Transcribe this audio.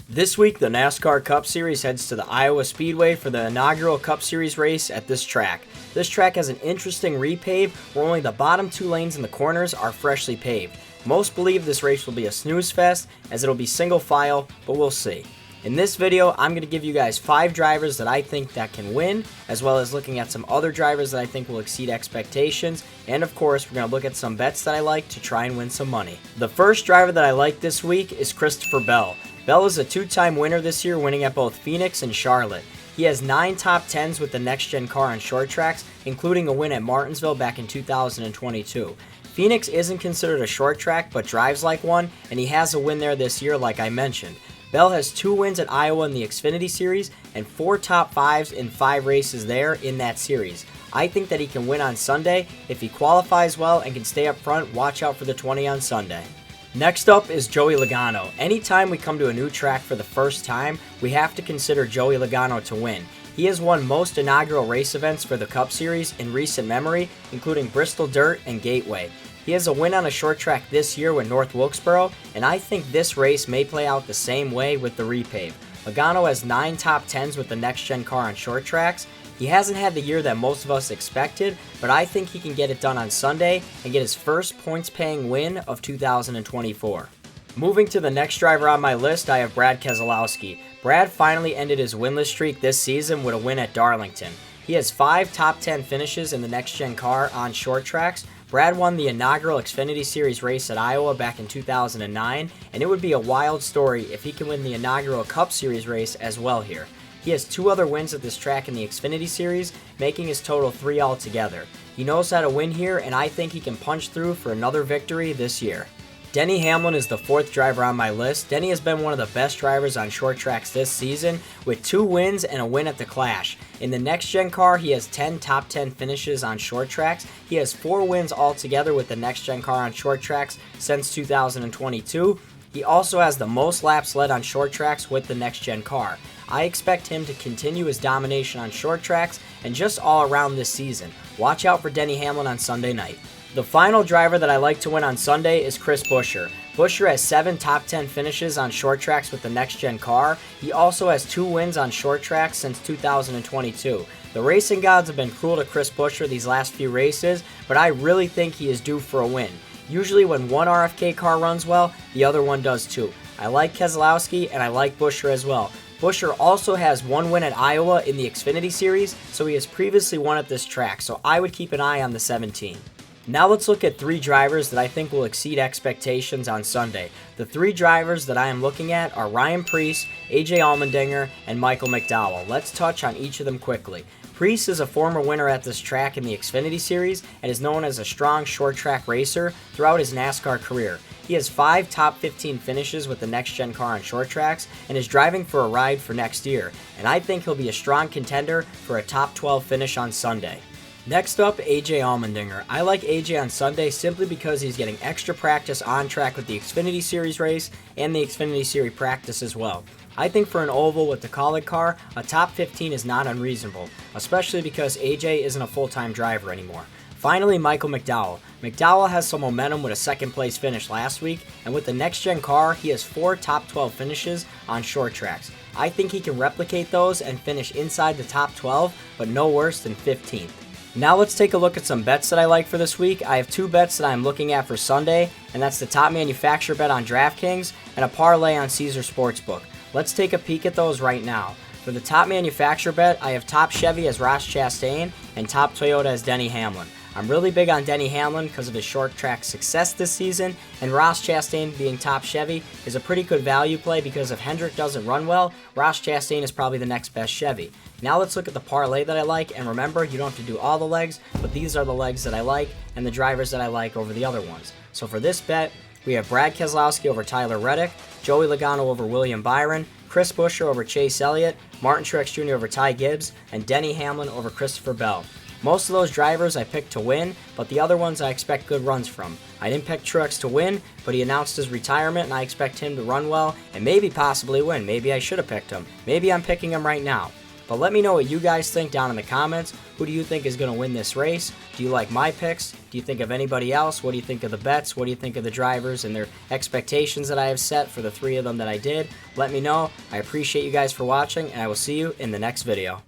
This week, the NASCAR Cup Series heads to the Iowa Speedway for the inaugural Cup Series race at this track. This track has an interesting repave where only the bottom two lanes in the corners are freshly paved. Most believe this race will be a snooze fest as it'll be single file, but we'll see. In this video, I'm going to give you guys 5 drivers that I think that can win, as well as looking at some other drivers that I think will exceed expectations, and of course, we're going to look at some bets that I like to try and win some money. The first driver that I like this week is Christopher Bell. Bell is a 2-time winner this year, winning at both Phoenix and Charlotte. He has 9 top 10s with the next-gen car on short tracks, including a win at Martinsville back in 2022. Phoenix isn't considered a short track, but drives like one, and he has a win there this year like I mentioned. Bell has 2 wins at Iowa in the Xfinity Series and 4 top 5s in 5 races there in that series. I think that he can win on Sunday. If he qualifies well and can stay up front, watch out for the 20 on Sunday. Next up is Joey Logano. Anytime we come to a new track for the first time, we have to consider Joey Logano to win. He has won most inaugural race events for the Cup Series in recent memory, including Bristol Dirt and Gateway. He has a win on a short track this year with North Wilkesboro, and I think this race may play out the same way with the repave. Logano has 9 top 10s with the next-gen car on short tracks. He hasn't had the year that most of us expected, but I think he can get it done on Sunday and get his first points-paying win of 2024. Moving to the next driver on my list, I have Brad Keselowski. Brad finally ended his winless streak this season with a win at Darlington. He has 5 top 10 finishes in the next-gen car on short tracks. Brad won the inaugural Xfinity Series race at Iowa back in 2009, and it would be a wild story if he can win the inaugural Cup Series race as well here. He has 2 other wins at this track in the Xfinity Series, making his total 3 altogether. He knows how to win here, and I think he can punch through for another victory this year. Denny Hamlin is the 4th driver on my list. Denny has been one of the best drivers on short tracks this season, with 2 wins and a win at the Clash. In the next-gen car, he has 10 top 10 finishes on short tracks. He has 4 wins altogether with the next-gen car on short tracks since 2022. He also has the most laps led on short tracks with the next-gen car. I expect him to continue his domination on short tracks and just all around this season. Watch out for Denny Hamlin on Sunday night. The final driver that I like to win on Sunday is Chris Buescher. Buescher has 7 top 10 finishes on short tracks with the next-gen car. He also has 2 wins on short tracks since 2022. The racing gods have been cruel to Chris Buescher these last few races, but I really think he is due for a win. Usually when one RFK car runs well, the other one does too. I like Keselowski and I like Buescher as well. Buescher also has 1 win at Iowa in the Xfinity Series, so he has previously won at this track, so I would keep an eye on the 17. Now let's look at 3 drivers that I think will exceed expectations on Sunday. The 3 drivers that I am looking at are Ryan Preece, AJ Allmendinger, and Michael McDowell. Let's touch on each of them quickly. Preece is a former winner at this track in the Xfinity Series and is known as a strong short track racer throughout his NASCAR career. He has 5 top 15 finishes with the next-gen car on short tracks and is driving for a ride for next year, and I think he'll be a strong contender for a top 12 finish on Sunday. Next up, AJ Allmendinger. I like AJ on Sunday simply because he's getting extra practice on track with the Xfinity Series race and the Xfinity Series practice as well. I think for an oval with the Kaulig car, a top 15 is not unreasonable, especially because AJ isn't a full-time driver anymore. Finally, Michael McDowell. McDowell has some momentum with a 2nd place finish last week, and with the next-gen car, he has 4 top 12 finishes on short tracks. I think he can replicate those and finish inside the top 12, but no worse than 15th. Now let's take a look at some bets that I like for this week. I have 2 bets that I'm looking at for Sunday, and that's the top manufacturer bet on DraftKings and a parlay on Caesar Sportsbook. Let's take a peek at those right now. For the top manufacturer bet, I have top Chevy as Ross Chastain and top Toyota as Denny Hamlin. I'm really big on Denny Hamlin because of his short track success this season, and Ross Chastain being top Chevy is a pretty good value play because if Hendrick doesn't run well, Ross Chastain is probably the next best Chevy. Now let's look at the parlay that I like, and remember, you don't have to do all the legs, but these are the legs that I like and the drivers that I like over the other ones. So for this bet, we have Brad Keselowski over Tyler Reddick, Joey Logano over William Byron, Chris Buescher over Chase Elliott, Martin Truex Jr. over Ty Gibbs, and Denny Hamlin over Christopher Bell. Most of those drivers I picked to win, but the other ones I expect good runs from. I didn't pick Truex to win, but he announced his retirement, and I expect him to run well and maybe possibly win. Maybe I should have picked him. Maybe I'm picking him right now. But let me know what you guys think down in the comments. Who do you think is going to win this race? Do you like my picks? Do you think of anybody else? What do you think of the bets? What do you think of the drivers and their expectations that I have set for the 3 of them that I did? Let me know. I appreciate you guys for watching, and I will see you in the next video.